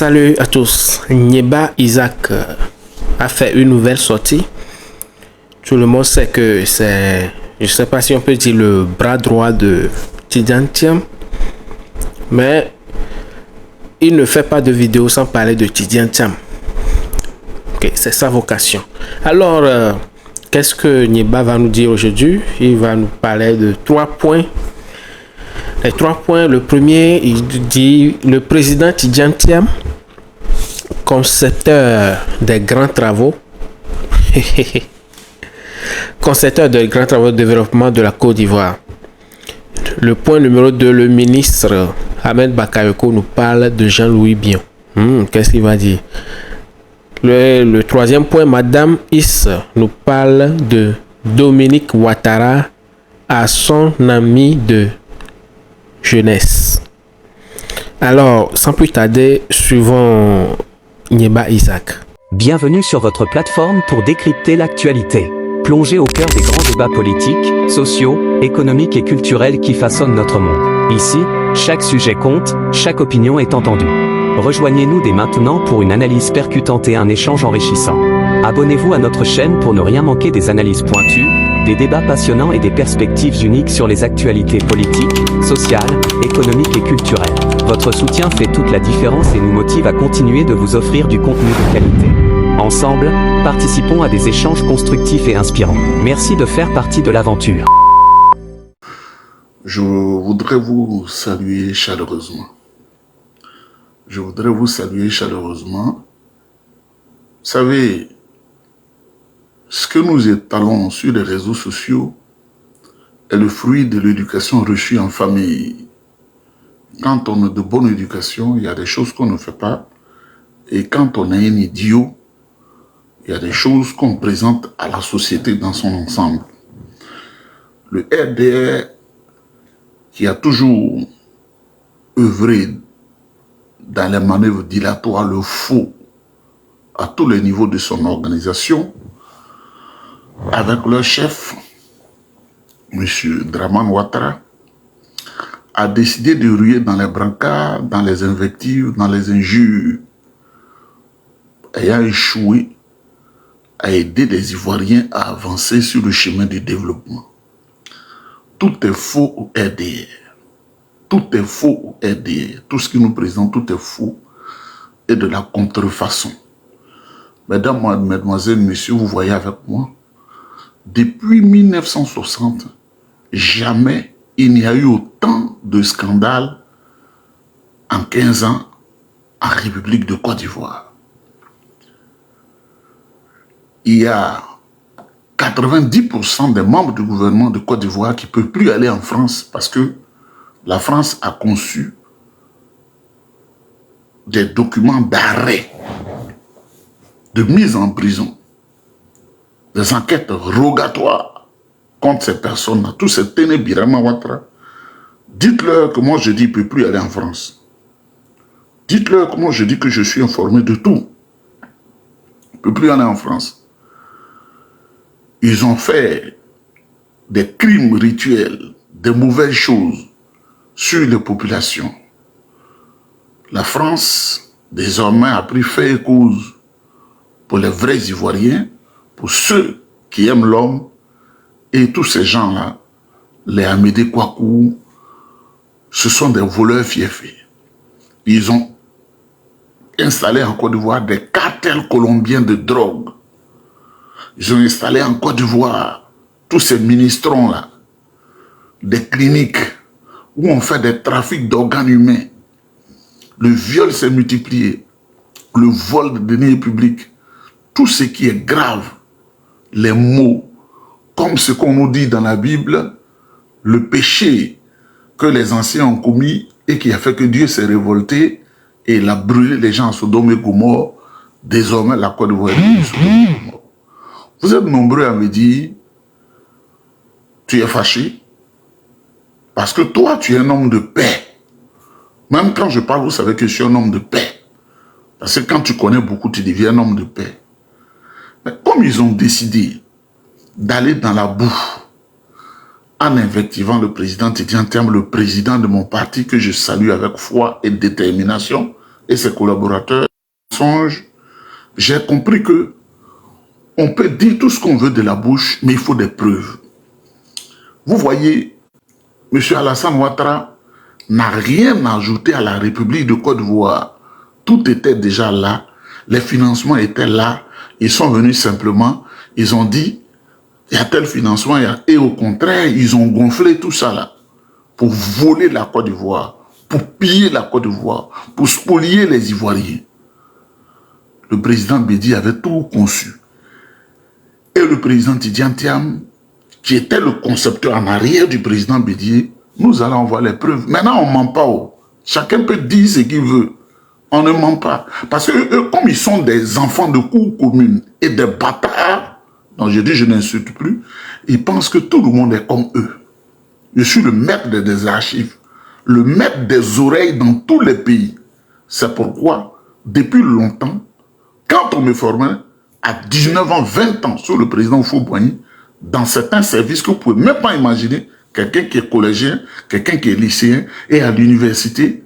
Salut à tous. Nyeba Isaac a fait une nouvelle sortie. Tout le monde sait que c'est, je sais pas si on peut dire le bras droit de Tidjane Thiam, mais il ne fait pas de vidéo sans parler de Tidjane Thiam. Ok, c'est sa vocation. Alors, qu'est-ce que Nyeba va nous dire aujourd'hui? Il va nous parler de 3 points. Les 3 points, le premier, il dit le président Tidjane Thiam, concepteur des grands travaux, concepteur des grands travaux de développement de la Côte d'Ivoire. Le point numéro 2, le ministre Ahmed Bakayoko nous parle de Jean-Louis Bion. Qu'est-ce qu'il va dire? Le troisième point, Madame Is nous parle de Dominique Ouattara à son ami de jeunesse. Alors, sans plus tarder, suivons Nyeba Isaac. Bienvenue sur votre plateforme pour décrypter l'actualité. Plongez au cœur des grands débats politiques, sociaux, économiques et culturels qui façonnent notre monde. Ici, chaque sujet compte, chaque opinion est entendue. Rejoignez-nous dès maintenant pour une analyse percutante et un échange enrichissant. Abonnez-vous à notre chaîne pour ne rien manquer des analyses pointues, des débats passionnants et des perspectives uniques sur les actualités politiques, sociales, économiques et culturelles. Votre soutien fait toute la différence et nous motive à continuer de vous offrir du contenu de qualité. Ensemble, participons à des échanges constructifs et inspirants. Merci de faire partie de l'aventure. Je voudrais vous saluer chaleureusement. Vous savez, ce que nous étalons sur les réseaux sociaux est le fruit de l'éducation reçue en famille. Quand on a de bonne éducation, il y a des choses qu'on ne fait pas. Et quand on est un idiot, il y a des choses qu'on présente à la société dans son ensemble. Le RDR, qui a toujours œuvré dans les manœuvres dilatoires, le faux, à tous les niveaux de son organisation, avec leur chef, M. Dramane Ouattara, a décidé de ruer dans les brancards, dans les invectives, dans les injures, ayant échoué à aider les Ivoiriens à avancer sur le chemin du développement. Tout est faux au RDR. Tout est faux au RDR. Tout ce qui nous présente, tout est faux et de la contrefaçon. Mesdames, mesdemoiselles, messieurs, vous voyez avec moi, depuis 1960, jamais il n'y a eu autant de scandales en 15 ans en République de Côte d'Ivoire. Il y a 90% des membres du gouvernement de Côte d'Ivoire qui ne peuvent plus aller en France parce que la France a conçu des documents d'arrêt, de mise en prison, des enquêtes rogatoires contre ces personnes-là, tous ces Ténébirama Ouattara. Dites-leur que moi je dis qu'il ne peut plus aller en France. Dites-leur que moi je dis que je suis informé de tout. Il ne peut plus aller en France. Ils ont fait des crimes rituels, des mauvaises choses sur les populations. La France, désormais, a pris fait et cause pour les vrais Ivoiriens, pour ceux qui aiment l'homme, et tous ces gens-là, les Amédée Kouakou, ce sont des voleurs fiefés. Ils ont installé en Côte d'Ivoire des cartels colombiens de drogue. Ils ont installé en Côte d'Ivoire tous ces ministrons-là, des cliniques où on fait des trafics d'organes humains. Le viol s'est multiplié, le vol de deniers publics, tout ce qui est grave, les mots, comme ce qu'on nous dit dans la Bible, le péché que les anciens ont commis et qui a fait que Dieu s'est révolté et il a brûlé les gens à Sodome et Gomorrhe. Désormais, la Côte d'Ivoire est Sodome et Gomorrhe. Vous êtes nombreux à me dire, tu es fâché parce que toi, tu es un homme de paix. Même quand je parle, vous savez que je suis un homme de paix. Parce que quand tu connais beaucoup, tu deviens un homme de paix. Mais comme ils ont décidé d'aller dans la boue en invectivant le président Tidjane Thiam, le président de mon parti que je salue avec foi et détermination, et ses collaborateurs, j'ai compris que on peut dire tout ce qu'on veut de la bouche, mais il faut des preuves. Vous voyez, M. Alassane Ouattara n'a rien ajouté à la République de Côte d'Ivoire. Tout était déjà là, les financements étaient là, ils sont venus simplement, ils ont dit, il y a tel financement, et au contraire, ils ont gonflé tout ça là, pour voler la Côte d'Ivoire, pour piller la Côte d'Ivoire, pour spolier les Ivoiriens. Le président Bédi avait tout conçu. Et le président Tidjane Thiam, qui était le concepteur en arrière du président Bédié, nous allons voir les preuves. Maintenant, on ne ment pas. Chacun peut dire ce qu'il veut. On ne ment pas. Parce que eux, comme ils sont des enfants de cour commune et des bâtards, donc je dis je n'insulte plus, ils pensent que tout le monde est comme eux. Je suis le maître des archives, le maître des oreilles dans tous les pays. C'est pourquoi, depuis longtemps, quand on me formait, à 19 ans, 20 ans, sur le président Houphouët-Boigny, dans certains services que vous ne pouvez même pas imaginer, quelqu'un qui est collégien, quelqu'un qui est lycéen, et à l'université,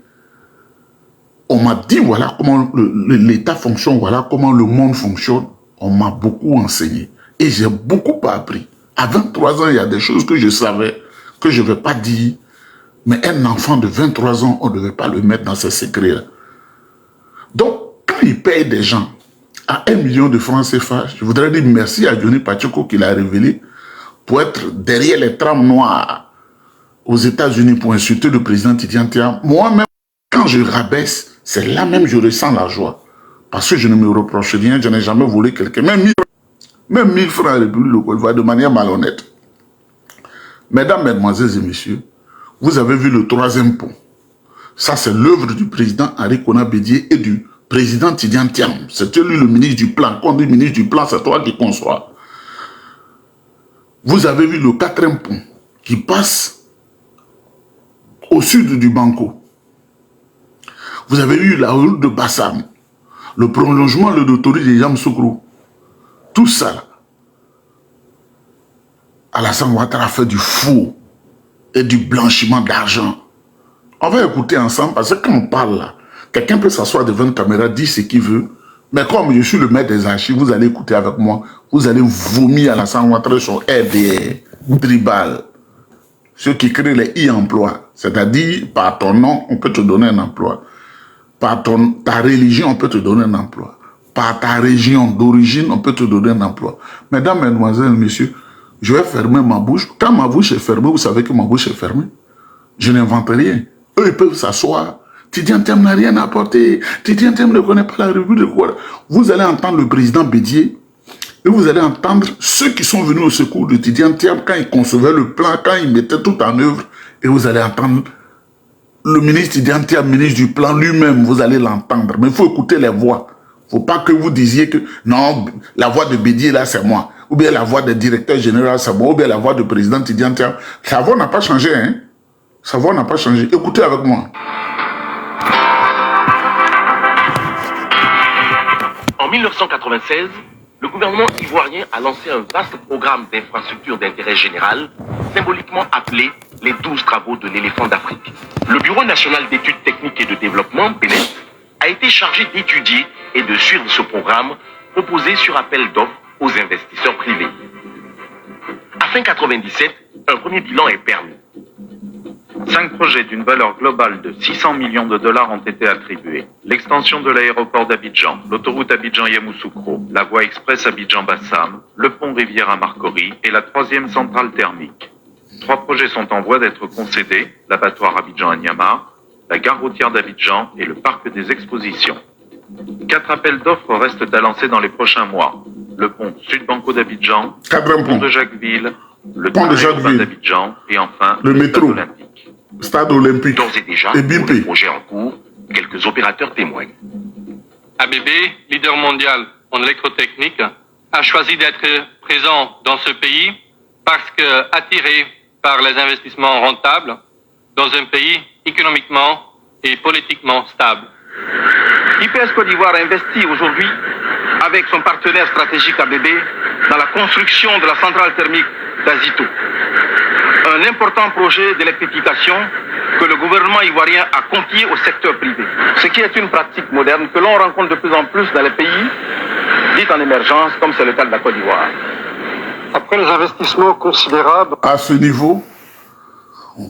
on m'a dit voilà comment l'État fonctionne, voilà comment le monde fonctionne. On m'a beaucoup enseigné. Et j'ai beaucoup appris. À 23 ans, il y a des choses que je savais, que je ne vais pas dire. Mais un enfant de 23 ans, on ne devait pas le mettre dans ces secrets-là. Donc, quand il paye des gens à 1 million de francs CFA, je voudrais dire merci à Johnny Pacheco qui l'a révélé pour être derrière les trames noires aux États-Unis pour insulter le président Tidjane Thiam. Moi-même, quand je rabaisse, c'est là même que je ressens la joie. Parce que je ne me reproche rien, je n'ai jamais volé quelqu'un. Même 1000 francs à la République de Côte d'Ivoire de manière malhonnête. Mesdames, Mesdemoiselles et Messieurs, vous avez vu le 3e pont. Ça, c'est l'œuvre du président Henri Konan Bédié et du président Tidjane Thiam. C'était lui le ministre du plan. Quand on dit ministre du plan, c'est toi qui conçois. Vous avez vu le 4e pont qui passe au sud du Banco. Vous avez eu la route de Bassam, le prolongement de l'autoroute de Yamoussoukro. Tout ça, Alassane Ouattara a fait du faux et du blanchiment d'argent. On va écouter ensemble parce que quand on parle là, quelqu'un peut s'asseoir devant une caméra, dire ce qu'il veut, mais comme je suis le maître des archives, vous allez écouter avec moi, vous allez vomir Alassane Ouattara sur RDR, tribal, ceux qui créent les e-emplois, c'est-à-dire par ton nom, on peut te donner un emploi. Par ta religion, on peut te donner un emploi. Par ta région d'origine, on peut te donner un emploi. Mesdames, Mesdemoiselles, Messieurs, je vais fermer ma bouche. Quand ma bouche est fermée, vous savez que ma bouche est fermée. Je n'invente rien. Eux, ils peuvent s'asseoir. Tidjane Thiam n'a rien apporté. Tidjane Thiam ne connaît pas la revue de quoi. Vous allez entendre le président Bédié et vous allez entendre ceux qui sont venus au secours de Tidjane Thiam quand il concevait le plan, quand il mettait tout en œuvre. Et vous allez entendre le ministre Tidjane Thiam, ministre du plan lui-même, vous allez l'entendre. Mais il faut écouter les voix. Il ne faut pas que vous disiez que non, la voix de Bédié là c'est moi. Ou bien la voix du directeur général c'est moi. Ou bien la voix du président Tidjane Thiam. Sa voix n'a pas changé. Hein? Sa voix n'a pas changé. Écoutez avec moi. En 1996, le gouvernement ivoirien a lancé un vaste programme d'infrastructures d'intérêt général, symboliquement appelé les 12 travaux de l'éléphant d'Afrique. Le Bureau national d'études techniques et de développement, BNED, a été chargé d'étudier et de suivre ce programme proposé sur appel d'offres aux investisseurs privés. À fin 97, un premier bilan est permis. 5 projets d'une valeur globale de 600 millions de dollars ont été attribués. L'extension de l'aéroport d'Abidjan, l'autoroute Abidjan-Yamoussoukro, la voie express Abidjan-Bassam, le pont Rivière-à-Marcory et la 3e centrale thermique. 3 projets sont en voie d'être concédés, l'abattoir Abidjan-Anyama, la gare routière d'Abidjan et le parc des expositions. 4 appels d'offres restent à lancer dans les prochains mois. Le pont Sud-Banco d'Abidjan, le pont de Jacquesville, le pont de Jacquesville d'Abidjan et enfin le métro olympique. Stade olympique. D'ores et déjà, pour le projet en cours, quelques opérateurs témoignent. ABB, leader mondial en électrotechnique, a choisi d'être présent dans ce pays parce que attiré par les investissements rentables dans un pays économiquement et politiquement stable. IPS Côte d'Ivoire investit aujourd'hui avec son partenaire stratégique ABB dans la construction de la centrale thermique d'Azito. Un important projet d'électrification que le gouvernement ivoirien a confié au secteur privé, ce qui est une pratique moderne que l'on rencontre de plus en plus dans les pays dits en émergence, comme c'est le cas de la Côte d'Ivoire. Après les investissements considérables... À ce niveau,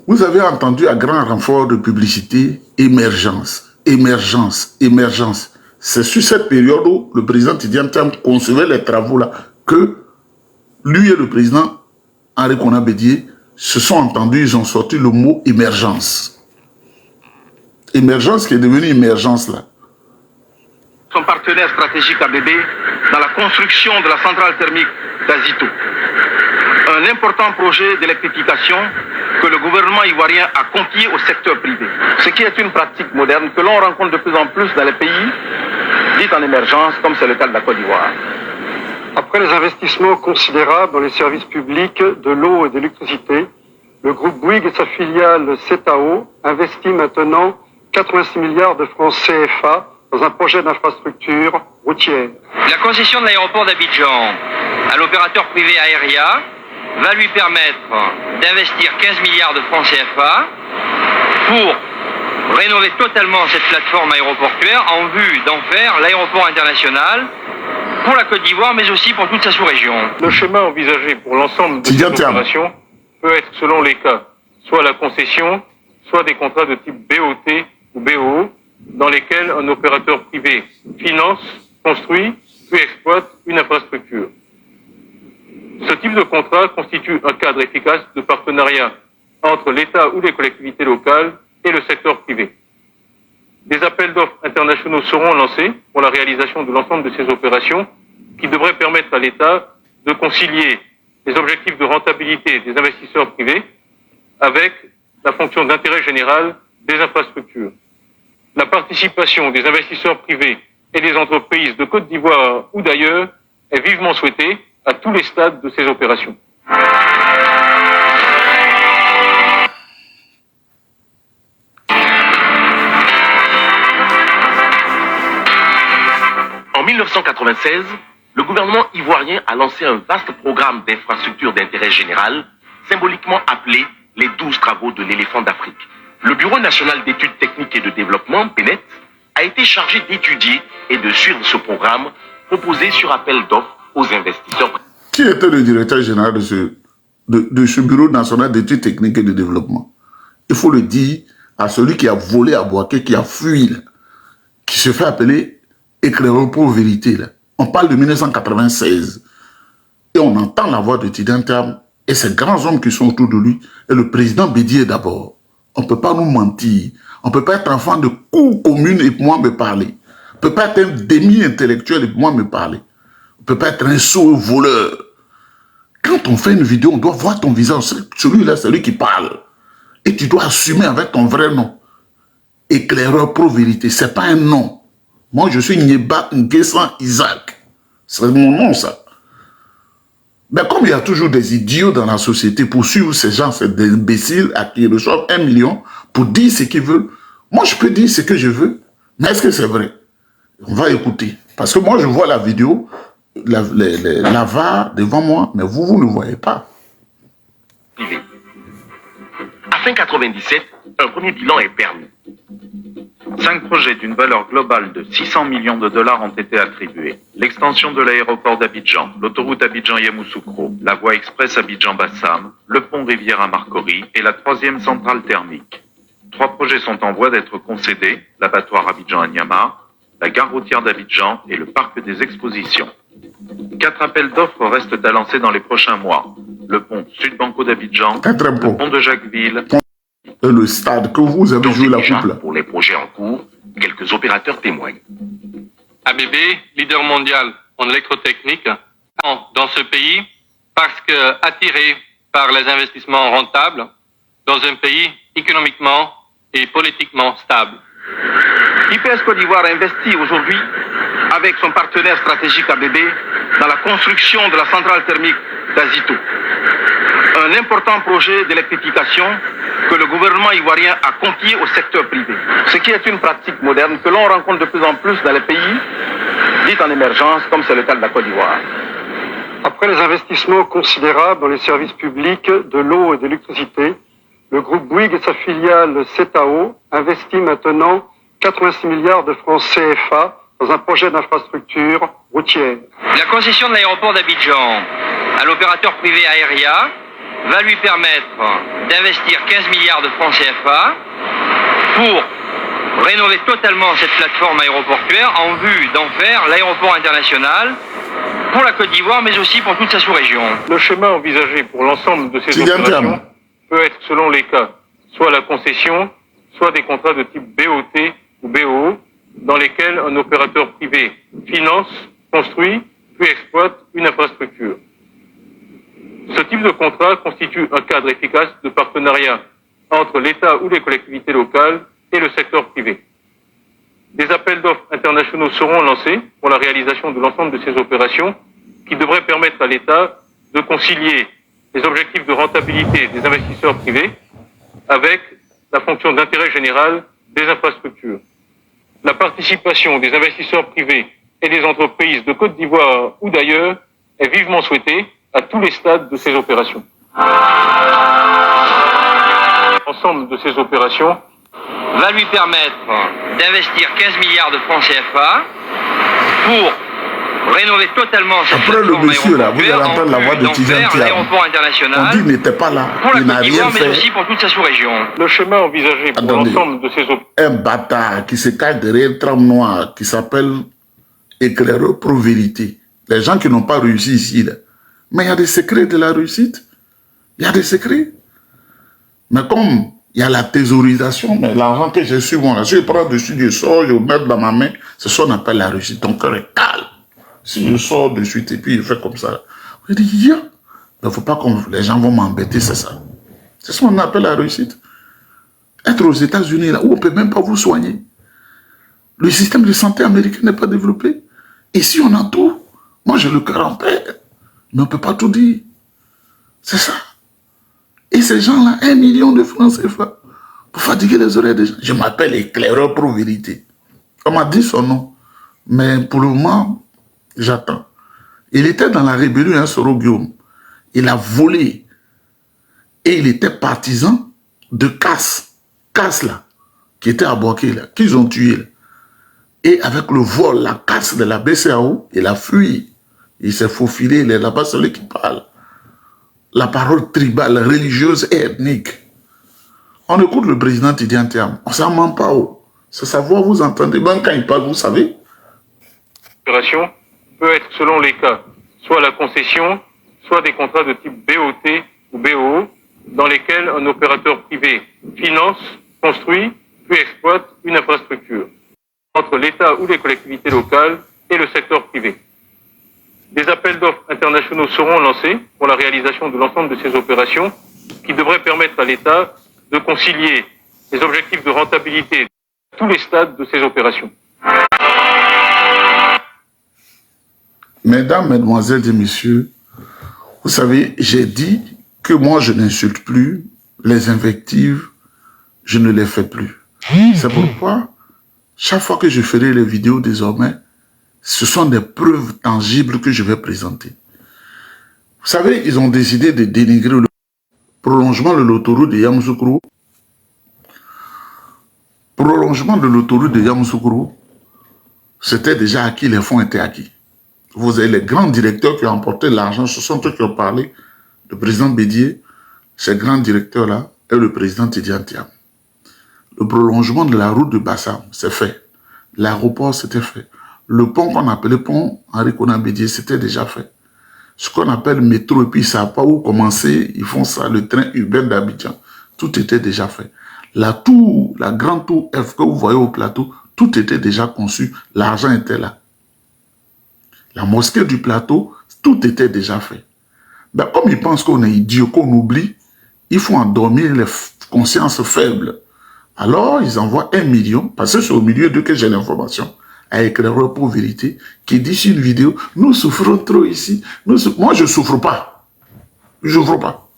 vous avez entendu à grand renfort de publicité, émergence, émergence, émergence. C'est sur cette période où le président Tidjane Thiam concevait les travaux là que lui et le président Henri Konan Bédié se sont entendus, ils ont sorti le mot émergence. Émergence qui est devenue émergence là. Son partenaire stratégique ABB dans la construction de la centrale thermique d'Azito. Un important projet d'électrification que le gouvernement ivoirien a confié au secteur privé, ce qui est une pratique moderne que l'on rencontre de plus en plus dans les pays dits en émergence, comme c'est le cas de la Côte d'Ivoire. Après les investissements considérables dans les services publics de l'eau et de l'électricité, le groupe Bouygues et sa filiale CETAO investit maintenant 86 milliards de francs CFA dans un projet d'infrastructure routière. La concession de l'aéroport d'Abidjan à l'opérateur privé Aéria va lui permettre d'investir 15 milliards de francs CFA pour rénover totalement cette plateforme aéroportuaire en vue d'en faire l'aéroport international pour la Côte d'Ivoire, mais aussi pour toute sa sous-région. Le schéma envisagé pour l'ensemble de ces opérations peut être, selon les cas, soit la concession, soit des contrats de type BOT ou BOO, dans lesquels un opérateur privé finance, construit, puis exploite une infrastructure. Ce type de contrat constitue un cadre efficace de partenariat entre l'État ou les collectivités locales et le secteur privé. Des appels d'offres internationaux seront lancés pour la réalisation de l'ensemble de ces opérations qui devraient permettre à l'État de concilier les objectifs de rentabilité des investisseurs privés avec la fonction d'intérêt général des infrastructures. La participation des investisseurs privés et des entreprises de Côte d'Ivoire ou d'ailleurs est vivement souhaitée à tous les stades de ces opérations. En 1996, le gouvernement ivoirien a lancé un vaste programme d'infrastructures d'intérêt général, symboliquement appelé les 12 travaux de l'éléphant d'Afrique. Le Bureau national d'études techniques et de développement, BNET, a été chargé d'étudier et de suivre ce programme proposé sur appel d'offres aux investisseurs. Qui était le directeur général de ce Bureau national d'études techniques et de développement? Il faut le dire à celui qui a volé à Boaké, qui a fui, là, qui se fait appeler éclaireur pour vérité. Là. On parle de 1996 et on entend la voix de Tidjane Thiam et ces grands hommes qui sont autour de lui et le président Bédié d'abord. On ne peut pas nous mentir. On ne peut pas être enfant de cour commune et moi me parler. On ne peut pas être un demi-intellectuel et moi me parler. On ne peut pas être un sot voleur. Quand on fait une vidéo, on doit voir ton visage. Celui-là, c'est lui qui parle. Et tu dois assumer avec ton vrai nom. Éclaireur pro-vérité, ce n'est pas un nom. Moi, je suis Nyeba Nguessan Isaac. C'est mon nom, ça. Mais comme il y a toujours des idiots dans la société pour suivre ces gens, c'est des imbéciles à qui ils reçoivent 1 million pour dire ce qu'ils veulent. Moi, je peux dire ce que je veux, mais est-ce que c'est vrai? On va écouter. Parce que moi, je vois la vidéo, la VAR devant moi, mais vous ne voyez pas. À fin 97, un premier bilan est permis. 5 projets d'une valeur globale de 600 millions de dollars ont été attribués. L'extension de l'aéroport d'Abidjan, l'autoroute Abidjan-Yamoussoukro, la voie express Abidjan-Bassam, le pont Rivière-à-Marcory et la 3e centrale thermique. 3 projets sont en voie d'être concédés, l'abattoir Abidjan-Anyama, la gare routière d'Abidjan et le parc des expositions. 4 appels d'offres restent à lancer dans les prochains mois. Le pont Sud-Banco d'Abidjan, le pont de Jacquesville, le stade que vous avez joué la coupe là. Pour les projets en cours, quelques opérateurs témoignent. ABB, leader mondial en électrotechnique, dans ce pays parce que attiré par les investissements rentables dans un pays économiquement et politiquement stable. IPS Côte d'Ivoire investit aujourd'hui avec son partenaire stratégique ABB dans la construction de la centrale thermique d'Azito. Un important projet d'électrification que le gouvernement ivoirien a confié au secteur privé, ce qui est une pratique moderne que l'on rencontre de plus en plus dans les pays dits en émergence, comme c'est le cas de la Côte d'Ivoire. Après les investissements considérables dans les services publics de l'eau et de l'électricité, Le groupe Bouygues et sa filiale CETAO investit maintenant 86 milliards de francs CFA dans un projet d'infrastructure routière. La concession de l'aéroport d'Abidjan à l'opérateur privé Aéria va lui permettre d'investir 15 milliards de francs CFA pour rénover totalement cette plateforme aéroportuaire en vue d'en faire l'aéroport international pour la Côte d'Ivoire, mais aussi pour toute sa sous-région. Le schéma envisagé pour l'ensemble de ces opérations peut être, selon les cas, soit la concession, soit des contrats de type BOT ou BOO, dans lesquels un opérateur privé finance, construit, puis exploite une infrastructure. Ce type de contrat constitue un cadre efficace de partenariat entre l'État ou les collectivités locales et le secteur privé. Des appels d'offres internationaux seront lancés pour la réalisation de l'ensemble de ces opérations qui devraient permettre à l'État de concilier les objectifs de rentabilité des investisseurs privés avec la fonction d'intérêt général des infrastructures. La participation des investisseurs privés et des entreprises de Côte d'Ivoire ou d'ailleurs est vivement souhaitée à tous les stades de ces opérations. L'ensemble de ces opérations va lui permettre d'investir 15 milliards de francs CFA pour rénover totalement cette Après le monsieur là, vous allez entendre la voix de Tidjane Thiam. L'aéroport international. On dit qu'il n'était pas là, il n'a rien fait. Mais aussi pour toute sa sous-région. Le schéma envisagé pour l'ensemble de ces opérations. Un bâtard qui se cache derrière un trame noir qui s'appelle éclaireur pro vérité. Les gens qui n'ont pas réussi ici, là. Mais il y a des secrets de la réussite. Il y a des secrets. Mais comme il y a la thésaurisation, mais l'argent que j'ai su, bon, là, si je prends dessus, je sors, je le mets dans ma main, c'est ce qu'on appelle la réussite. Ton cœur est calme. Si je sors de suite et puis je fais comme ça, je dis, il ne faut pas que les gens vont m'embêter, c'est ça. C'est ce qu'on appelle la réussite. Être aux États-Unis, là, où on ne peut même pas vous soigner. Le système de santé américain n'est pas développé. Ici, on a tout. Moi, j'ai le cœur en paix. Mais on ne peut pas tout dire. C'est ça. Et ces gens-là, 1 million de francs CFA pour fatiguer les oreilles des gens. Je m'appelle éclaireur pro vérité. On m'a dit son nom. Mais pour le moment, j'attends. Il était dans la rébellion, hein, Soro Guillaume. Il a volé. Et il était partisan de Casse. Casse, là, qui était à Boaké, là, qu'ils ont tué, là. Et avec le vol, la casse de la BCAO, il a fui. Il s'est faufilé, il est là-bas, celui qui parle. La parole tribale, religieuse et ethnique. On écoute le président Tidjane Thiam. On ne s'en ment pas. C'est sa voix, vous entendez. Même quand il parle, vous savez. L'opération peut être, selon les cas, soit la concession, soit des contrats de type BOT ou BOO, dans lesquels un opérateur privé finance, construit, puis exploite une infrastructure entre l'État ou les collectivités locales et le secteur privé. Des appels d'offres internationaux seront lancés pour la réalisation de l'ensemble de ces opérations qui devraient permettre à l'État de concilier les objectifs de rentabilité à tous les stades de ces opérations. Mesdames, mesdemoiselles et messieurs, vous savez, j'ai dit que moi je n'insulte plus, les invectives, je ne les fais plus. C'est pourquoi, chaque fois que je ferai les vidéos désormais, ce sont des preuves tangibles que je vais présenter. Vous savez, ils ont décidé de dénigrer le prolongement de l'autoroute de Yamoussoukro. Prolongement de l'autoroute de Yamoussoukro, c'était déjà acquis, les fonds étaient acquis. Vous avez les grands directeurs qui ont emporté l'argent, ce sont eux qui ont parlé. Le président Bédier, ces grands directeurs-là, et le président Tidjane Thiam. Le prolongement de la route de Bassam, c'est fait. L'aéroport, c'était fait. Le pont qu'on appelait pont Henri Konan Bédier, c'était déjà fait. Ce qu'on appelle métro, et puis ça n'a pas où commencer, ils font ça, le train urbain d'Abidjan. Tout était déjà fait. La tour, la grande tour F que vous voyez au plateau, tout était déjà conçu, l'argent était là. La mosquée du plateau, tout était déjà fait. Ben, comme ils pensent qu'on est idiot, qu'on oublie, il faut endormir les consciences faibles. Alors, ils envoient 1 million, parce que c'est au milieu d'eux que j'ai l'information, à Éclaireur pour Vérité, qui dit sur une vidéo, nous souffrons trop ici. Moi, je ne souffre pas. Je ne souffre pas.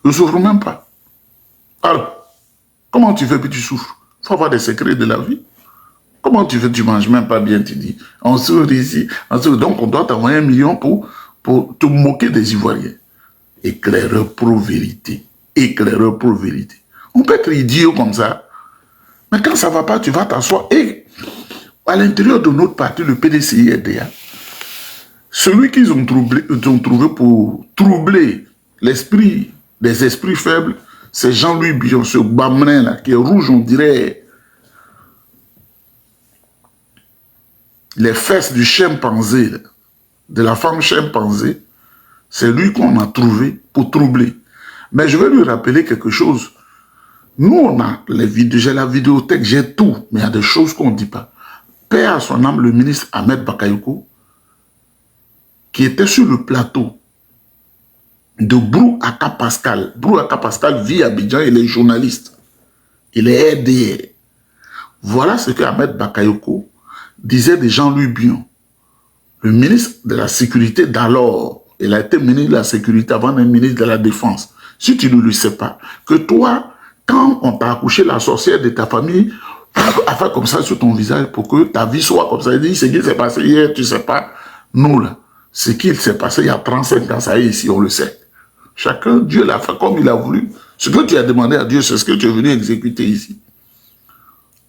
Je ne souffre même pas. Alors, comment tu fais que tu souffres? Il faut avoir des secrets de la vie. Comment tu fais, tu ne manges même pas bien, tu dis. On souffre ici, on souffre. Donc, on doit t'envoyer 1 million pour te moquer des Ivoiriens. Éclaireur pour Vérité. éclaireur pour vérité. On peut être idiot comme ça, mais quand ça ne va pas, tu vas t'asseoir. Et à l'intérieur de notre parti, le PDCI-RDA, celui qu'ils ont trouvé pour troubler l'esprit des esprits faibles, c'est Jean-Louis Billon, ce bamenin là, qui est rouge, on dirait les fesses du chimpanzé, là, de la femme chimpanzé. C'est lui qu'on a trouvé pour troubler. Mais je vais lui rappeler quelque chose. Nous, on a les vidéos, j'ai la vidéothèque, j'ai tout, mais il y a des choses qu'on ne dit pas. Paix à son âme, le ministre Ahmed Bakayoko, qui était sur le plateau de Brouaka Pascal. Brouaka Pascal vit à Abidjan, il est journaliste. Il est RDR. Voilà ce que Ahmed Bakayoko disait de Jean-Louis Billon, le ministre de la Sécurité d'alors. Il a été ministre de la Sécurité avant d'être ministre de la Défense. Si tu ne le sais pas, que toi, quand on t'a accouché la sorcière de ta famille, a fait comme ça sur ton visage pour que ta vie soit comme ça. Il dit, ce qui s'est passé hier, tu ne sais pas. Nous, là, ce qui s'est passé il y a 35 ans, ça y est, ici, on le sait. Chacun, Dieu l'a fait comme il a voulu. Ce que tu as demandé à Dieu, c'est ce que tu es venu exécuter ici.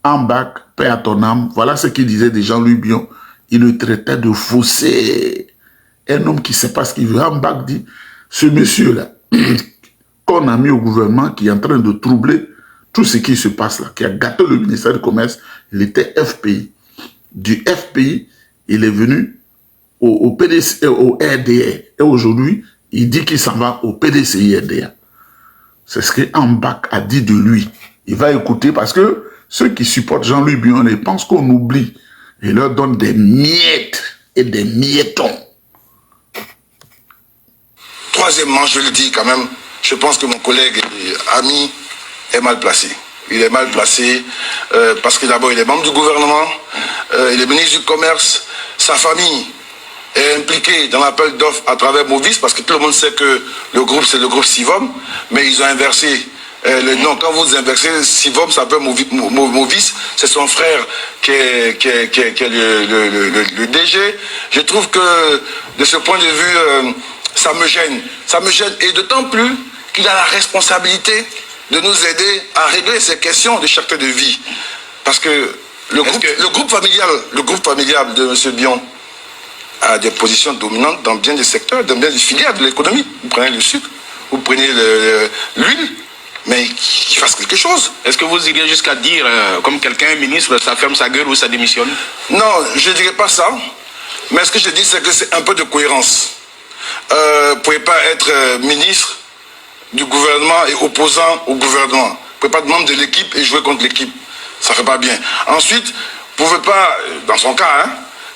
En bac, paix à ton âme. Voilà ce qu'il disait de Jean-Louis Billon. Il le traitait de faussaire. Un homme qui ne sait pas ce qu'il veut. En bac dit, ce monsieur-là, qu'on a mis au gouvernement, qui est en train de troubler tout ce qui se passe là, qui a gâté le ministère du Commerce, il était FPI. Du FPI, il est venu au PDC, au RDR. Et aujourd'hui, il dit qu'il s'en va au PDCI-RDA. C'est ce qu'Ambac a dit de lui. Il va écouter parce que ceux qui supportent Jean-Louis Billon, ils pensent qu'on oublie. Il leur donne des miettes et des miettons. Troisièmement, je le dis quand même, je pense que mon collègue et ami est mal placé. Il est mal placé parce que d'abord il est membre du gouvernement, il est ministre du Commerce, sa famille est impliquée dans l'appel d'offres à travers Movis, parce que tout le monde sait que le groupe c'est le groupe Sivom, mais ils ont inversé le nom. Quand vous inversez Sivom, ça s'appelle Movis, c'est son frère qui est le DG. Je trouve que de ce point de vue, ça me gêne. Ça me gêne, et d'autant plus qu'il a la responsabilité de nous aider à régler ces questions de cherté de vie. Parce que le groupe familial de M. Billon a des positions dominantes dans bien des secteurs, dans bien des filières de l'économie. Vous prenez le sucre, vous prenez l'huile, mais qu'il fasse quelque chose. Est-ce que vous iriez jusqu'à dire, comme quelqu'un est ministre, ça ferme sa gueule ou ça démissionne? Non, je ne dirais pas ça. Mais ce que je dis, c'est que c'est un peu de cohérence. Vous ne pouvez pas être ministre du gouvernement et opposant au gouvernement. Vous ne pouvez pas être membre de l'équipe et jouer contre l'équipe. Ça ne fait pas bien. Ensuite, vous ne pouvez pas, dans son cas,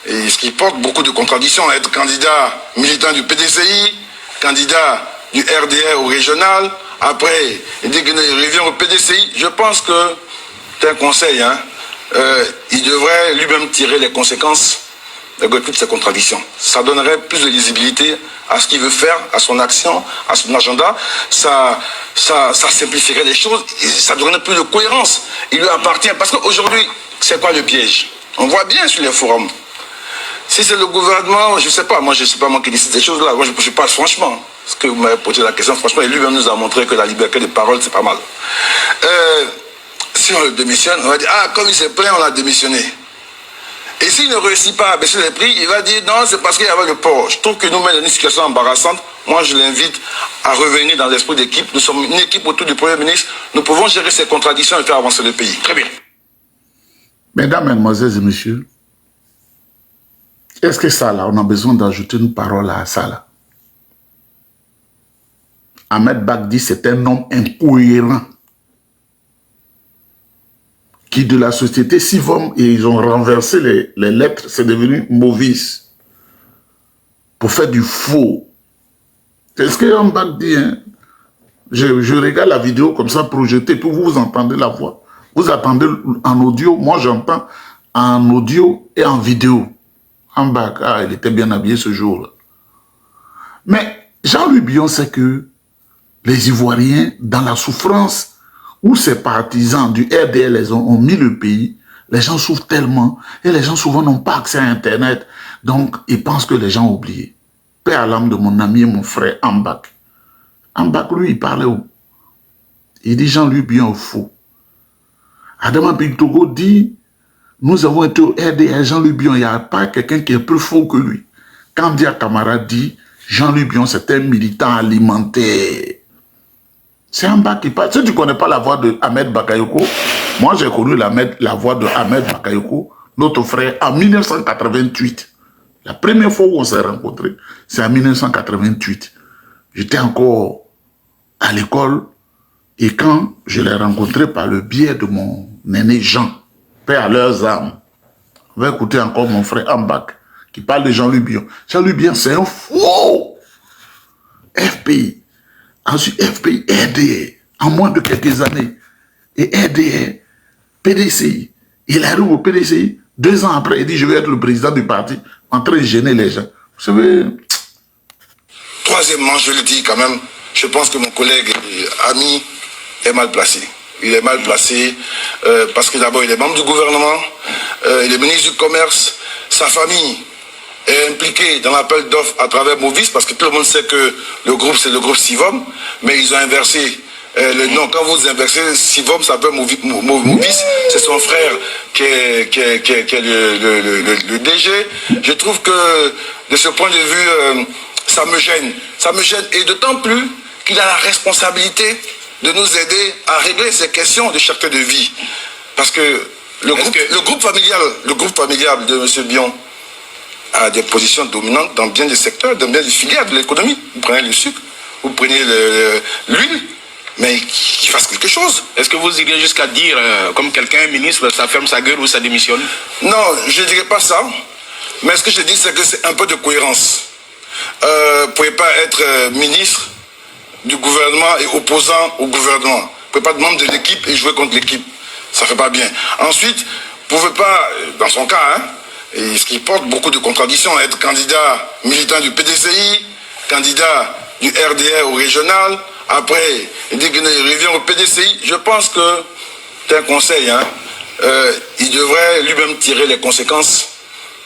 et ce qui porte beaucoup de contradictions, être candidat militant du PDCI, candidat du RDR au régional, après, il dit qu'il revient au PDCI. Je pense que, c'est un conseil, il devrait lui-même tirer les conséquences de toutes ces contradictions. Ça donnerait plus de lisibilité à ce qu'il veut faire, à son action, à son agenda. Ça simplifierait les choses et ça donnerait plus de cohérence. Il lui appartient. Parce qu'aujourd'hui, c'est quoi le piège? On voit bien sur les forums. Si c'est le gouvernement, je ne sais pas, moi je ne sais pas moi qui décide ces choses-là. Moi je parle franchement. Parce que vous m'avez posé la question franchement, et lui-même nous a montré que la liberté de parole, c'est pas mal. Si on le démissionne, on va dire, ah, comme il s'est plaint, on a démissionné. Et s'il ne réussit pas à baisser les prix, il va dire non, c'est parce qu'il y avait le port. Je trouve que nous met dans une situation embarrassante. Moi, je l'invite à revenir dans l'esprit d'équipe. Nous sommes une équipe autour du Premier ministre. Nous pouvons gérer ces contradictions et faire avancer le pays. Très bien. Mesdames, Mesdemoiselles et Messieurs, est-ce que ça, là, on a besoin d'ajouter une parole à ça, là? Ahmed Bagdi, c'est un homme incohérent qui de la société Sivom, et ils ont renversé les lettres, c'est devenu Movis pour faire du faux. C'est ce que Ahmed dit. Je regarde la vidéo comme ça projetée, puis vous entendez la voix. Vous attendez en audio, moi j'entends en audio et en vidéo. Ahmed, il était bien habillé ce jour-là. Mais Jean-Louis Billon sait que les Ivoiriens, dans la souffrance où ces partisans du RDL ont mis le pays, les gens souffrent tellement, et les gens souvent n'ont pas accès à Internet, donc ils pensent que les gens ont oublié. Paix à l'âme de mon ami et mon frère Ambac. Ambac, lui, il parlait Il dit Jean-Louis Bion faux. Adama Bigtogo dit nous avons été au RDA, Jean-Louis Bion, il n'y a pas quelqu'un qui est plus faux que lui. Kandia Camara dit Jean-Louis Bion, c'est un militant alimentaire. C'est un bas qui parle. Si tu ne connais pas la voix de Ahmed Bakayoko, moi j'ai connu la voix de Ahmed Bakayoko, notre frère, en 1988. La première fois où on s'est rencontrés, c'est en 1988. J'étais encore à l'école et quand je l'ai rencontré par le biais de mon aîné Jean, paix à leurs âmes, on va écouter encore mon frère Ambak qui parle de Jean-Louis Bion. Jean-Louis Bion, c'est un faux FPI. Ensuite, FPI, RDA, en moins de quelques années. Et RDA, PDCI. Il arrive au PDCI, 2 ans après, il dit, je vais être le président du parti, en train de gêner les gens. Vous savez... Troisièmement, je le dis quand même, je pense que mon collègue et ami est mal placé. Il est mal placé parce que d'abord, il est membre du gouvernement, il est ministre du Commerce, sa famille est impliqué dans l'appel d'offres à travers Movis, parce que tout le monde sait que le groupe, c'est le groupe Sivom, mais ils ont inversé le nom. Quand vous inversez, Sivom s'appelle Movis, c'est son frère qui est le DG. Je trouve que, de ce point de vue, ça me gêne. Ça me gêne, et d'autant plus qu'il a la responsabilité de nous aider à régler ces questions de cherté de vie. Parce que le groupe familial de M. Bion a des positions dominantes dans bien des secteurs, dans bien des filières de l'économie. Vous prenez le sucre, vous prenez l'huile, mais qu'il fasse quelque chose. Est-ce que vous irez jusqu'à dire, comme quelqu'un, ministre, ça ferme sa gueule ou ça démissionne? Non, je ne dirais pas ça. Mais ce que je dis, c'est que c'est un peu de cohérence. Vous ne pouvez pas être ministre du gouvernement et opposant au gouvernement. Vous ne pouvez pas être membre de l'équipe et jouer contre l'équipe. Ça ne fait pas bien. Ensuite, vous ne pouvez pas, dans son cas, et ce qui porte beaucoup de contradictions, être candidat militant du PDCI, candidat du RDR au régional, après, il dit qu'il revient au PDCI. Je pense que, c'est un conseil, il devrait lui-même tirer les conséquences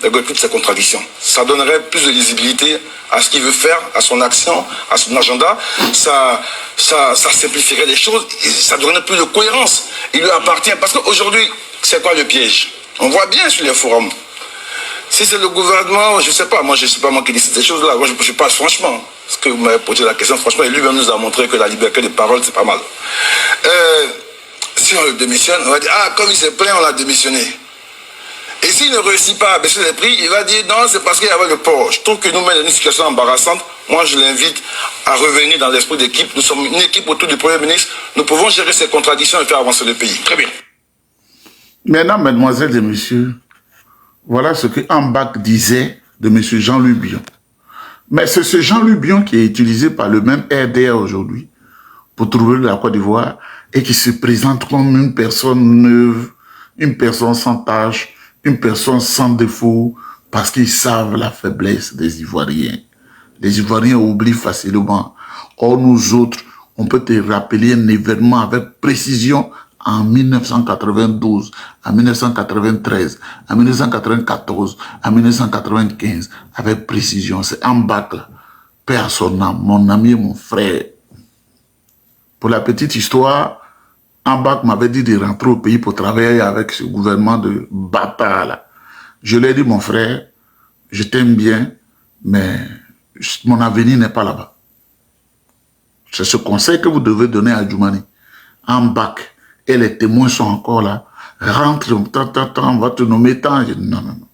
de toutes ces contradictions. Ça donnerait plus de lisibilité à ce qu'il veut faire, à son action, à son agenda. Ça simplifierait les choses et ça donnerait plus de cohérence. Il lui appartient. Parce qu'aujourd'hui, c'est quoi le piège? On voit bien sur les forums. Si c'est le gouvernement, je ne sais pas, moi je ne sais pas moi qui décide ces choses-là. Moi je parle franchement. Parce que vous m'avez posé la question franchement, et lui-même nous a montré que la liberté de parole, c'est pas mal. Si on le démissionne, on va dire, ah, comme il s'est plaint, on l'a démissionné. Et s'il ne réussit pas à baisser les prix, il va dire, non, c'est parce qu'il y avait le port. Je trouve que nous met dans une situation embarrassante. Moi, je l'invite à revenir dans l'esprit d'équipe. Nous sommes une équipe autour du Premier ministre. Nous pouvons gérer ces contradictions et faire avancer le pays. Très bien. Maintenant, mesdemoiselles et messieurs, voilà ce que Ambak disait de M. Jean-Louis Bion. Mais c'est ce Jean-Louis Bion qui est utilisé par le même RDR aujourd'hui pour trouver la Côte d'Ivoire et qui se présente comme une personne neuve, une personne sans tâche, une personne sans défaut, parce qu'ils savent la faiblesse des Ivoiriens. Les Ivoiriens oublient facilement. Or, nous autres, on peut te rappeler un événement avec précision en 1992, en 1993, en 1994, en 1995, avec précision. C'est Ambak, paix à son âme, mon ami et mon frère. Pour la petite histoire, Ambak m'avait dit de rentrer au pays pour travailler avec ce gouvernement de bâtard là. Je lui ai dit, mon frère, je t'aime bien, mais mon avenir n'est pas là-bas. C'est ce conseil que vous devez donner à Djoumani. Ambak, et les témoins sont encore là. Rentre, on va te nommer tant. Non, non, non.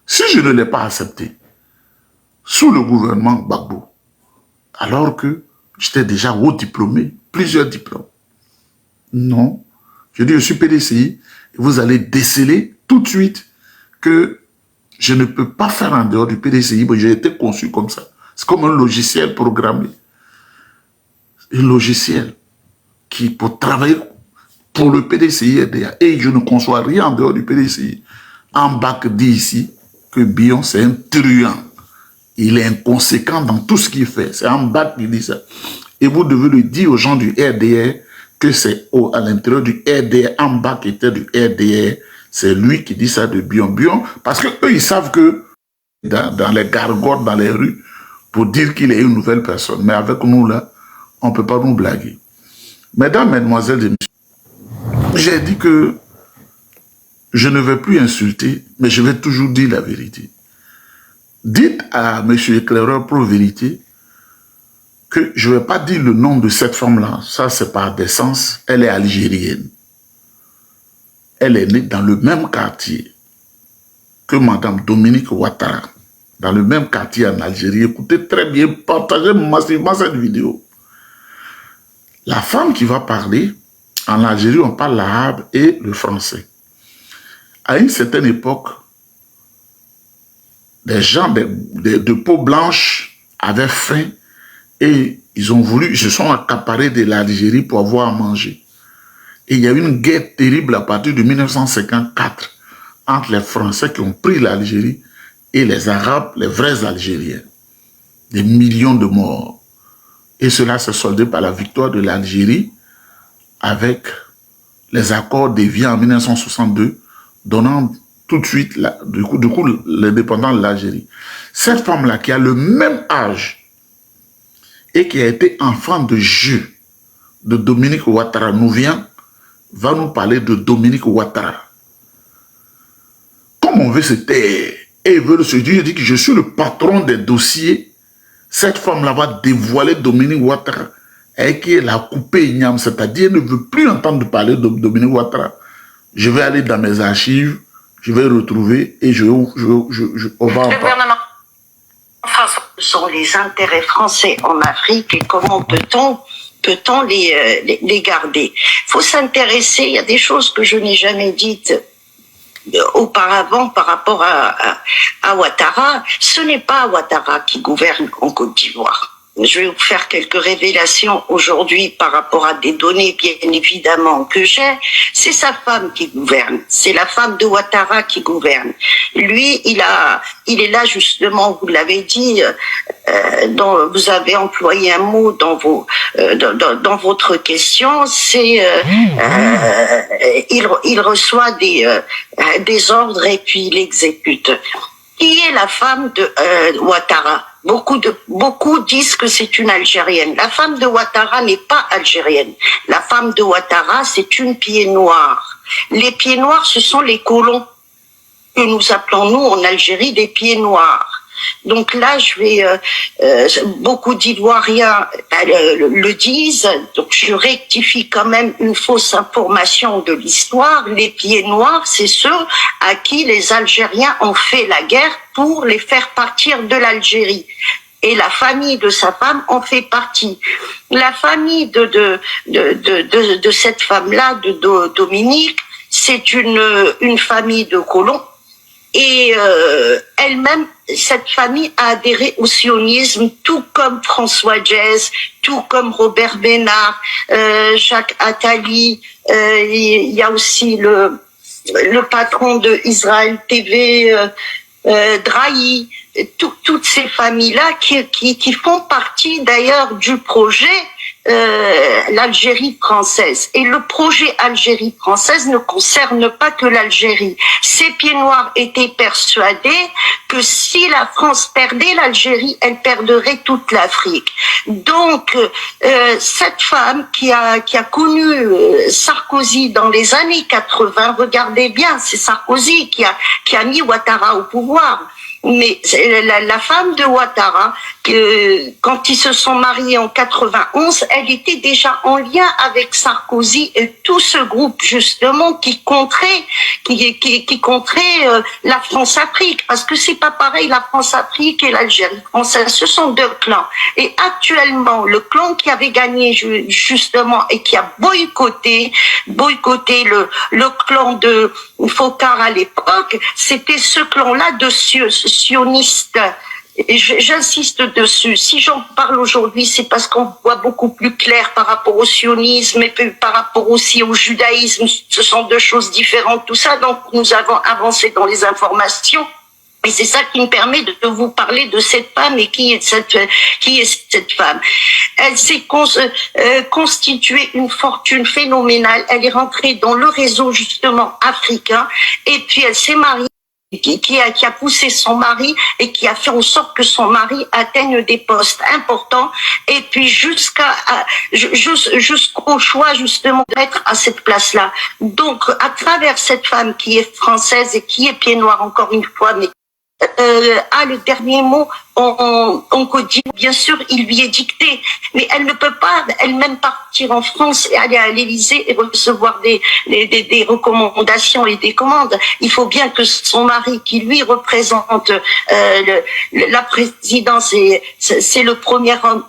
Si je ne l'ai pas accepté, sous le gouvernement Gbagbo, alors que j'étais déjà haut diplômé, plusieurs diplômes. Non. Je dis, je suis PDCI, et vous allez déceler tout de suite que je ne peux pas faire en dehors du PDCI, mais j'ai été conçu comme ça. C'est comme un logiciel programmé. Un logiciel qui, pour travailler pour le PDCI, et je ne conçois rien en dehors du PDCI. Ambak dit ici que Bion, c'est un truand. Il est inconséquent dans tout ce qu'il fait. C'est Ambak qui dit ça. Et vous devez le dire aux gens du RDR que c'est à l'intérieur du RDR, Ambak était du RDR. C'est lui qui dit ça de Bion. Bion, parce que eux, ils savent que dans les gargotes, dans les rues, pour dire qu'il est une nouvelle personne. Mais avec nous, là, on ne peut pas nous blaguer. Mesdames, Mesdemoiselles et Messieurs, j'ai dit que je ne vais plus insulter, mais je vais toujours dire la vérité. Dites à M. Éclaireur Pro-Vérité que je ne vais pas dire le nom de cette femme-là. Ça, c'est par décence. Elle est algérienne. Elle est née dans le même quartier que Mme Dominique Ouattara. Dans le même quartier en Algérie. Écoutez très bien, partagez massivement cette vidéo. La femme qui va parler, en Algérie, on parle l'arabe et le français. À une certaine époque, des gens de peau blanche avaient faim et ils se sont accaparés de l'Algérie pour avoir à manger. Et il y a eu une guerre terrible à partir de 1954 entre les Français qui ont pris l'Algérie et les Arabes, les vrais Algériens. Des millions de morts. Et cela s'est soldé par la victoire de l'Algérie avec les accords d'Évian en 1962, donnant tout de suite, du coup l'indépendance de l'Algérie. Cette femme-là qui a le même âge et qui a été enfant de jeu de Dominique Ouattara nous vient, va nous parler de Dominique Ouattara. Comme on veut se taire et veut se dire, dit que je suis le patron des dossiers, cette femme-là va dévoiler Dominique Ouattara et qui est la coupée igname, c'est-à-dire elle ne veut plus entendre parler de Dominique Ouattara. Je vais aller dans mes archives, je vais retrouver et on va en parler. Ce sont les intérêts français en Afrique et comment peut-on les garder. Il faut s'intéresser, il y a des choses que je n'ai jamais dites auparavant par rapport à Ouattara. Ce n'est pas Ouattara qui gouverne en Côte d'Ivoire. Je vais vous faire quelques révélations aujourd'hui par rapport à des données, bien évidemment, que j'ai. C'est sa femme qui gouverne. C'est la femme de Ouattara qui gouverne. Lui, il est là justement, vous l'avez dit, vous avez employé un mot dans votre question, c'est il reçoit des ordres et puis il exécute. Qui est la femme de Ouattara? Beaucoup disent que c'est une Algérienne. La femme de Ouattara n'est pas algérienne. La femme de Ouattara, c'est une pied noire. Les pieds noirs, ce sont les colons que nous appelons, nous, en Algérie, des pieds noirs. Donc là, beaucoup d'Ivoiriens le disent, donc je rectifie quand même une fausse information de l'histoire. Les pieds noirs, c'est ceux à qui les Algériens ont fait la guerre pour les faire partir de l'Algérie. Et la famille de sa femme en fait partie. La famille de cette femme-là, de Dominique, c'est une famille de colons. Et elle-même, cette famille a adhéré au sionisme, tout comme François Diez, tout comme Robert Bénard, Jacques Attali. Il y a aussi le patron de Israël TV, Drahi. Toutes ces familles-là qui font partie d'ailleurs du projet l'Algérie française. Et le projet Algérie française ne concerne pas que l'Algérie. Ces pieds noirs étaient persuadés que si la France perdait l'Algérie, elle perdrait toute l'Afrique. Donc, cette femme qui a connu Sarkozy dans les années 80, regardez bien, c'est Sarkozy qui a mis Ouattara au pouvoir. Mais la femme de Ouattara, quand ils se sont mariés en 91, elle était déjà en lien avec Sarkozy et tout ce groupe justement qui compterait la France-Afrique, parce que c'est pas pareil la France-Afrique et l'Algérie française, ce sont deux clans. Et actuellement, le clan qui avait gagné justement et qui a boycotté le clan de Foccart à l'époque, c'était ce clan-là de sionistes. J'insiste dessus. Si j'en parle aujourd'hui, c'est parce qu'on voit beaucoup plus clair par rapport au sionisme et par rapport aussi au judaïsme. Ce sont deux choses différentes, tout ça. Donc, nous avons avancé dans les informations. Et c'est ça qui me permet de vous parler de cette femme et qui est cette femme. Elle s'est constituée une fortune phénoménale. Elle est rentrée dans le réseau justement africain et puis elle s'est mariée qui a poussé son mari et qui a fait en sorte que son mari atteigne des postes importants, et puis jusqu'au choix justement d'être à cette place-là. Donc, à travers cette femme qui est française et qui est pied noir encore une fois, mais a le dernier mot en Côte d'Ivoire. Bien sûr, il lui est dicté, mais elle ne peut pas elle-même partir en France et aller à l'Élysée et recevoir des recommandations et des commandes. Il faut bien que son mari, qui lui représente la présidence, et c'est le premier homme,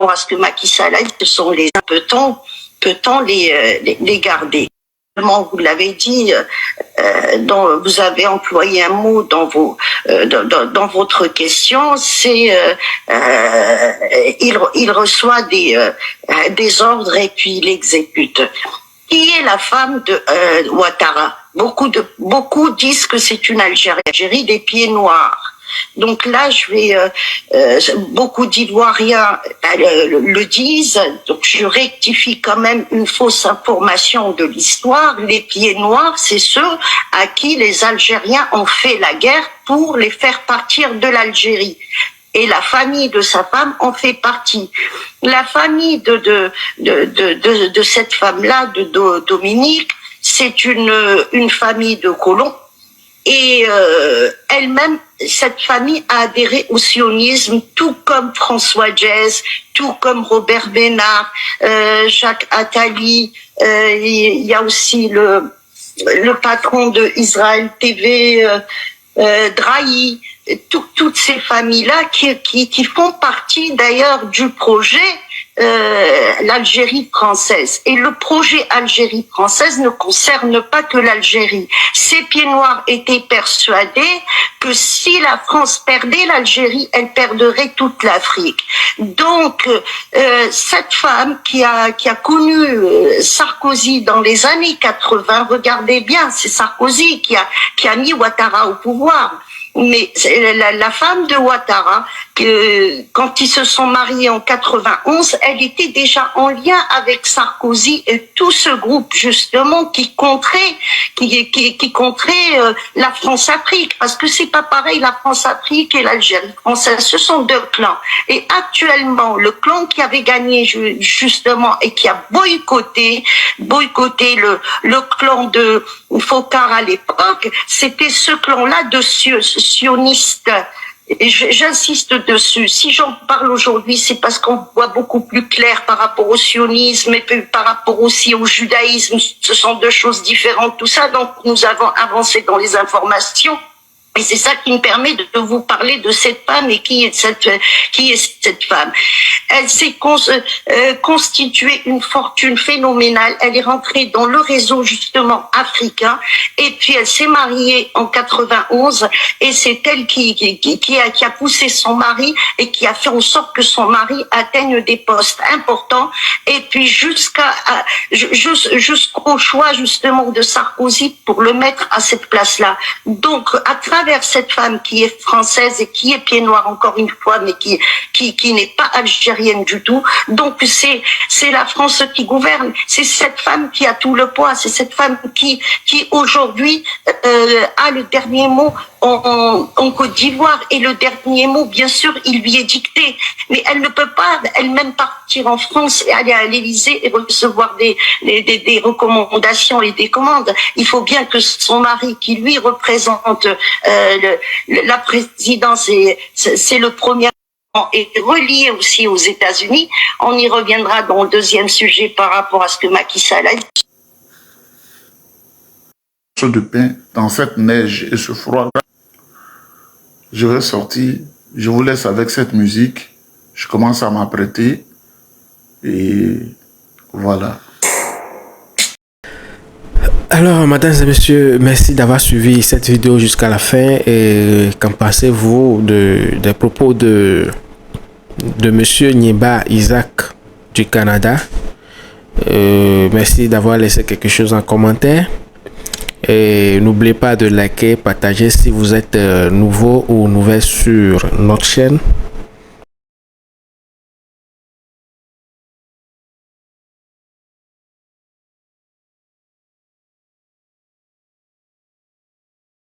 à ce que Macky Sall, ce sont les peut-on les garder? Vous l'avez dit, vous avez employé un mot dans votre question, c'est il reçoit des ordres et puis il exécute. Qui est la femme de Ouattara? Beaucoup disent que c'est une Algérie des pieds noirs. Donc là, beaucoup d'Ivoiriens le disent, donc je rectifie quand même une fausse information de l'histoire. Les pieds noirs, c'est ceux à qui les Algériens ont fait la guerre pour les faire partir de l'Algérie. Et la famille de sa femme en fait partie. La famille de cette femme-là, de Dominique, c'est une famille de colons. Et elle-même, cette famille a adhéré au sionisme, tout comme François Diez, tout comme Robert Bénard, Jacques Attali. Il y a aussi le patron de Israël TV, Drahi. Toutes ces familles-là qui font partie d'ailleurs du projet l'Algérie française. Et le projet Algérie française ne concerne pas que l'Algérie. Ces pieds noirs étaient persuadés que si la France perdait l'Algérie, elle perdrait toute l'Afrique. Donc, cette femme qui a connu Sarkozy dans les années 80, regardez bien, c'est Sarkozy qui a mis Ouattara au pouvoir. Mais la femme de Ouattara, quand ils se sont mariés en 91, elle était déjà en lien avec Sarkozy et tout ce groupe justement qui compterait la France-Afrique, parce que c'est pas pareil la France-Afrique et l'Algérie française, ce sont deux clans. Et actuellement, le clan qui avait gagné justement et qui a boycotté le clan de Foccart à l'époque, c'était ce clan-là de sionistes. Et j'insiste dessus. Si j'en parle aujourd'hui, c'est parce qu'on voit beaucoup plus clair par rapport au sionisme et par rapport aussi au judaïsme. Ce sont deux choses différentes, tout ça. Donc, nous avons avancé dans les informations. Et c'est ça qui me permet de vous parler de cette femme et qui est cette femme. Elle s'est constituée une fortune phénoménale. Elle est rentrée dans le réseau justement africain et puis elle s'est mariée en 91 et c'est elle qui a poussé son mari et qui a fait en sorte que son mari atteigne des postes importants et puis jusqu'au choix justement de Sarkozy pour le mettre à cette place-là. Donc, à travers cette femme qui est française et qui est pied noir encore une fois, mais qui n'est pas algérienne du tout. Donc c'est la France qui gouverne. C'est cette femme qui a tout le poids. C'est cette femme qui aujourd'hui a le dernier mot en Côte d'Ivoire. Et le dernier mot, bien sûr, il lui est dicté. Mais elle ne peut pas elle-même partir en France et aller à l'Élysée et recevoir des recommandations et des commandes. Il faut bien que son mari, qui lui représente la présidence, c'est le premier et relié aussi aux États-Unis. On y reviendra dans le deuxième sujet par rapport à ce que Macky Sall a dit. De pain dans cette neige et ce froid. Je vais sortir, je vous laisse avec cette musique. Je commence à m'apprêter et voilà. Alors, mesdames et messieurs, merci d'avoir suivi cette vidéo jusqu'à la fin. Et qu'en pensez-vous des propos de monsieur Nyeba Isaac du Canada? Merci d'avoir laissé quelque chose en commentaire. Et n'oubliez pas de liker, partager si vous êtes nouveau ou nouvelle sur notre chaîne.